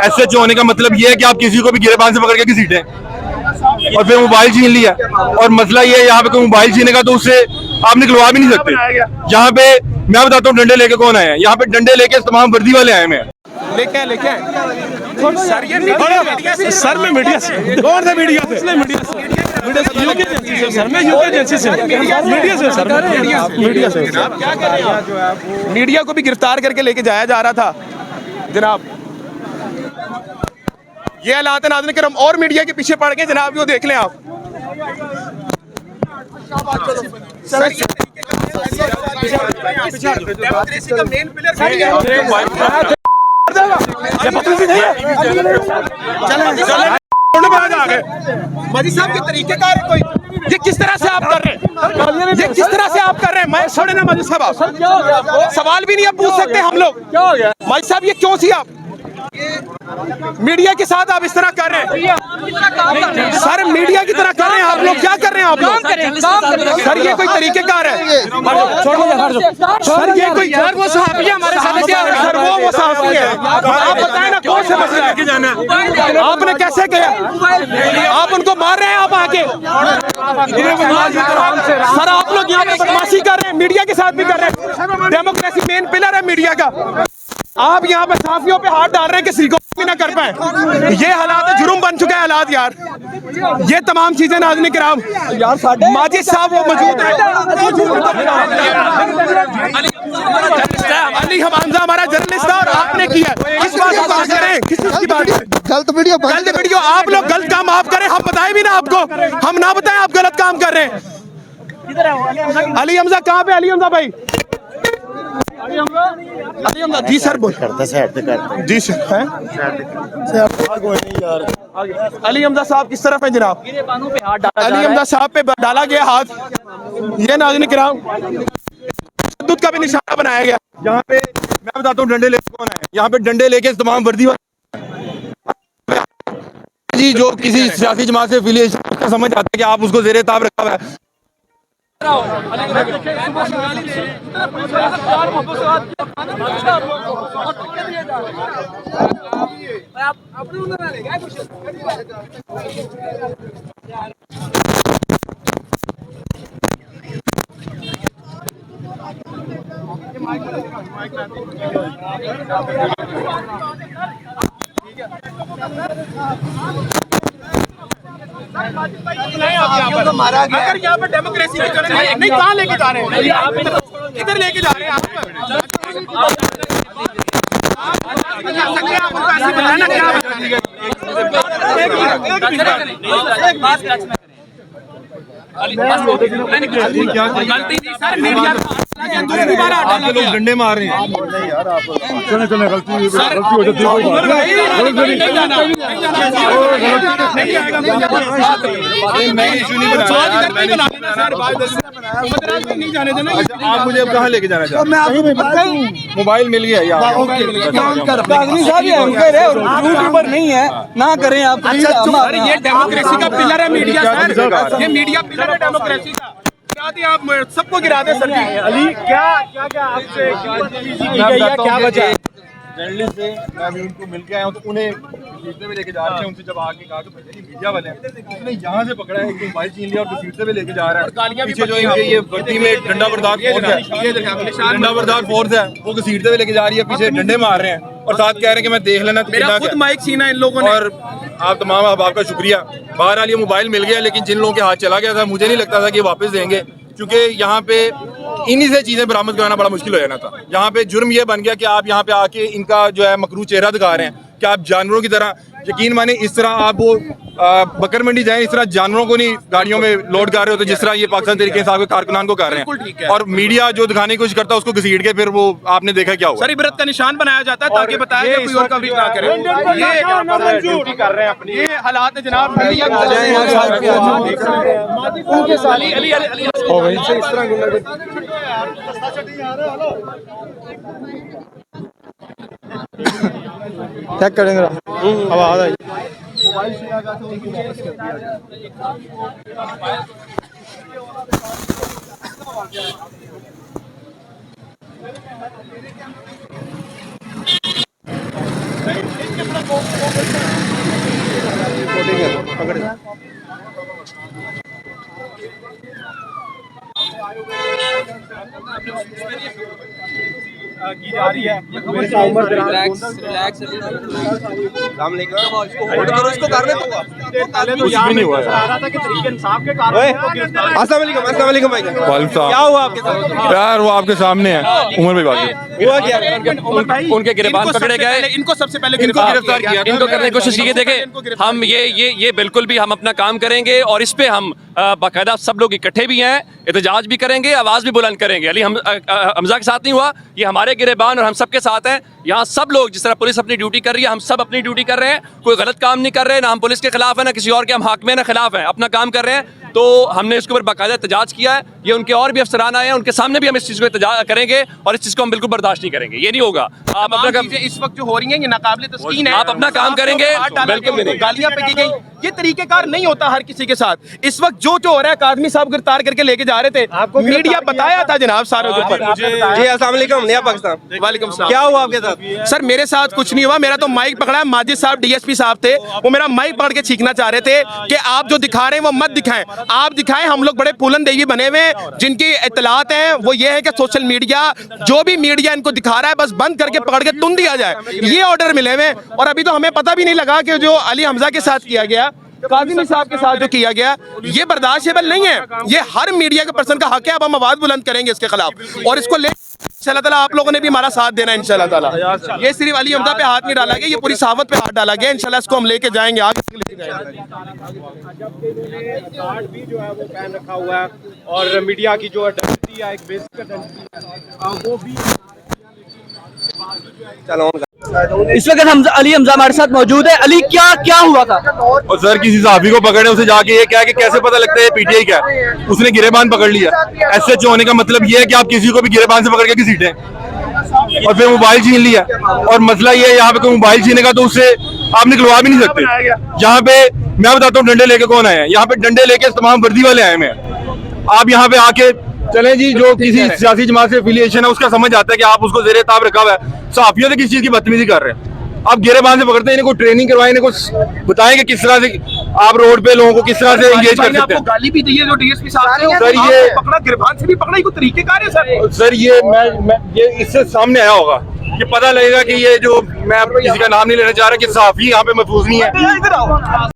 SHO होने का मतलब ये है कि आप किसी को भी गिरेबान से पकड़ के घसीटें और फिर मोबाइल छीन लिया। और मसला ये है यहाँ पे कोई मोबाइल छीनेगा तो उससे आप निकलवा भी नहीं सकते। यहाँ पे मैं बताता हूँ डंडे लेके कौन आए हैं। यहाँ पे डंडे लेके तमाम वर्दी वाले आए हैं। लेके सर ये सर में मीडिया से कौन सा मीडिया से यूके एजेंसी से सर मैं यूके एजेंसी से मीडिया से सर मीडिया से क्या कर रहे हैं। मीडिया को भी गिरफ्तार करके लेके जाया जा रहा था जनाब। ये हालात है नाज़रीन करम और मीडिया के पीछे पड़ गए जनाब। वो देख लें आप डेमोक्रेसी का मेन पिलर माजी साहब के तरीकेकार है कोई। ये किस तरह से आप कर रहे हैं, ये किस तरह से आप कर रहे हैं। मैं छोड़े ना माजी साहब, आप सवाल भी नहीं आप पूछ सकते हम लोग। माजी साहब ये क्यों सी आप मीडिया के साथ आप इस तरह कर रहे हैं। सर मीडिया की तरह कर रहे हैं आप लोग। क्या कर रहे हैं आप लोग। सर ये कोई तरीकेकार है। सर ये कोई वो सहाफ़ी है हमारे साथ। सर वो सहाफ़ी है। आप बताएं ना कौन से मसले लेके जाना है। आपने कैसे किया। आप उनको मार रहे हैं आप आके। सर आप लोग यहाँ पे बदमाशी कर रहे हैं, मीडिया के साथ भी कर रहे हैं। डेमोक्रेसी मेन पिलर है मीडिया का। आप यहाँ पे सहाफियों पे हाथ डाल रहे हैं कि किसी को भी ना कर पाए। ये हालात है, जुर्म बन चुका है हालात यार। ये तमाम चीजें नाज़रीन किराम माजिद साहब वो मौजूद है। अली हमजा हमारा जर्नलिस्ट था और आपने किया इस बात को बात करें किसी बात गलत वीडियो आप लोग गलत काम आप करें, हम बताएं भी ना आपको, हम ना बताएं आप गलत काम कर रहे हैं। अली हमजा कहाँ पे। अली हमजा भाई जी सर बोल जी सर हैं। अली हमजा साहब किस तरफ है जनाब। अली हमजा साहब पे डाला गया हाथ। ये नाज़रीन किराम तशद्दुद का भी निशाना बनाया गया। यहाँ पे मैं बताता हूँ डंडे लेके कौन आए। यहाँ पे डंडे लेके तमाम वर्दी जी जो किसी सियासी जमात से एफिलिएशन का समझ आता है कि आप उसको जेरे ताब रखा हुआ है। मारा गया। अगर यहाँ पर डेमोक्रेसी की जरूरत नहीं, कहाँ लेके जा रहे हैं, किधर लेके जा रहे हैं आप। डंडे मार रहे हैं। आप मुझे अब कहाँ लेके जाना चाहते हैं। मोबाइल मिल गया यार। यूट्यूबर नहीं है ना करें आप। ये डेमोक्रेसी का पिलर है मीडिया सर। ये मीडिया पिलर है डेमोक्रेसी का। गिरा दिया आप सबको गिरा दे सर। अली क्या आपसे क्या वजह जर्नलिस्ट से मैं अभी उनको मिल के आया हूँ तो उन्हें घसीटते हुए लेके जा रहे हैं। उनसे जब आके कहा तो भैया जी मीडिया वाले हैं, उसने यहाँ से पकड़ा है, एक मोबाइल छीन लिया और घसीटते हुए लेके जा रहा है। पीछे जो इनके ये वर्दी में डंडा बरदार फोर्स है, डंडा बरदार फोर्स है, वो घसीटते हुए लेके जा रही है। पीछे डंडे मार रहे हैं और साथ कह रहे हैं कि मैं देख लेना। मेरा खुद माइक छीना इन लोगों ने। और आप तमाम आपका शुक्रिया। बहरहाल ये मोबाइल मिल गया, लेकिन जिन लोगों के हाथ चला गया था मुझे नहीं लगता था कि वापस देंगे, क्योंकि यहाँ पे इन्हीं से चीजें बरामद कराना बड़ा मुश्किल हो जाना था। यहाँ पे जुर्म ये बन गया कि आप यहाँ पे आके इनका जो है मकरू चेहरा दिखा रहे हैं कि आप जानवरों की तरह, यकीन माने इस तरह आप वो बकर मंडी जाएं, इस तरह जानवरों को नहीं गाड़ियों में लोड कर रहे होते जिस तरह ये पाकिस्तान तरीके इंसाफ के कारकुनान को कर रहे हैं। और मीडिया जो दिखाने की कोशिश करता है उसको घसीट के फिर वो आपने देखा क्या हुआ। सर इबरत का निशान बनाया जाता है ताकि बताया जाए कोई और कवरेज ना करे। ये कर रहे हैं अपनी ये हालात है जनाब। चेक करेंगे आवाज आई। की जा रही है कुछ भी नहीं हुआ क्या हुआ आपके साथ? यार वो आपके सामने है उमर भाई बाकी हुआ क्या? उनके गिरबान पकड़े गए, इनको सबसे पहले इनको गिरफ्तार किया इनको करने की कोशिश की। देखे हम ये बिल्कुल भी हम अपना काम करेंगे और इस पे हम बाकायदा सब लोग इकट्ठे भी हैं, एहतजाज भी करेंगे, आवाज भी बुलंद करेंगे। अली हमजा के साथ नहीं हुआ, ये हमारे गिरबान और हम सब के साथ हैं। यहाँ सब लोग जिस तरह पुलिस अपनी ड्यूटी कर रही है, हम सब अपनी ड्यूटी कर रहे हैं। कोई गलत काम नहीं कर रहे, ना हम पुलिस के खिलाफ है, ना किसी और के हम हाकिम के खिलाफ हैं, अपना काम कर रहे हैं। तो हमने इसके ऊपर बाकायदा एहतजाज किया है। ये उनके और भी अफसरान आए हैं, उनके सामने भी हम इस चीज़ को एहतजाज करेंगे और इस चीज़ को हम बिल्कुल बर्दाश्त नहीं करेंगे। ये नहीं होगा। आप अपना काम इस वक्त जो हो रही है ये नाकाबिले तस्कीन है। आप अपना काम करेंगे, बिल्कुल भी नहीं। गालियां फेंकी गई, ये तरीकेकार नहीं होता हर किसी के साथ। इस वक्त जो हो रहा है, कादमी साहब गिरफ्तार करके लेके जा रहे थे, मीडिया बताया था जनाब सारों के ऊपर। जी अस्सलाम वालेकुम, नया पाकिस्तान। वालेकुम सलाम। क्या हुआ आपके साथ? सर मेरे साथ कुछ नहीं हुआ, मेरा तो माइक पकड़ा है। माजिद साहब डीएसपी साहब थे, वो मेरा माइक पकड़ के छींकना चाह रहे थे कि आप जो दिखा रहे हैं वो मत दिखाएं, आप दिखाएं। हम लोग बड़े पुलन देवी बने हुए हैं, जिनकी इत्तलात हैं वो ये है कि सोशल मीडिया, जो भी मीडिया इनको दिखा रहा है बस बंद करके पकड़ के तुन दिया जाए, ये ऑर्डर मिले हुए। और अभी तो हमें पता भी नहीं लगा कि जो अली हमजा के साथ किया गया, कादिमी साहब के साथ जो किया गया, ये बर्दाश्तेबल नहीं है। ये हर मीडिया के पर्सन का हक है। अब हम आवाज बुलंद करेंगे इसके खिलाफ और इसको ले इंशाल्लाह ताला आप लोगों ने भी हमारा साथ देना है इंशाल्लाह ताला। ये सिर्फ अली हमजा पे हाथ नहीं डाला गया, ये पूरी सहावत पे हाथ डाला गया। इंशाल्लाह इसको हम लेके जाएंगे, आगे लेके जाएंगे। कार्ड भी जो है वो बैन रखा हुआ है और मीडिया की जो आइडेंटिटी है, एक बेसिक आइडेंटिटी वो भी चलो इस वक्त अली हमजा हमारे साथ मौजूद है। अली क्या हुआ था? और सर किसी साहबी को पकड़े, उसे जाके ये क्या कि कैसे पता लगता है पीटीआई क्या है, उसने गिरेबान पकड़ लिया। एसएचओ होने का मतलब ये है कि आप किसी को भी गिरेबान से पकड़ के घसीटें और फिर मोबाइल छीन लिया। और मसला ये है यहाँ पे कोई मोबाइल छीनेगा तो उससे आप निकलवा भी नहीं सकते। यहाँ पे मैं बताता हूँ डंडे लेके कौन आए हैं। यहाँ पे डंडे लेके तमाम वर्दी वाले आए हैं। आप यहाँ पे आके चलें जी, जो किसी सियासी जमात से एफिलिएशन है उसका समझ आता है कि आप उसको जेरे ताब रखा हुआ है। सहाफियों से किस चीज की बदतमीजी कर रहे हैं, आप गिरेबान से पकड़ते हैं। इनको ट्रेनिंग करवाएं, इनको बताएं कि किस तरह से आप रोड पे लोगों को किस तरह से एंगेज कर सकते हैं। गाली भी दी है जो डीएसपी साहब ने, सर ये पकड़ा, गिरबान से भी पकड़ा, ये तरीकेकार है सर ये मैं ये इससे सामने आया होगा, ये पता लगेगा कि ये जो मैं किसी का नाम नहीं लेना चाह रहा कि सहाफी यहाँ पे महफूज नहीं है।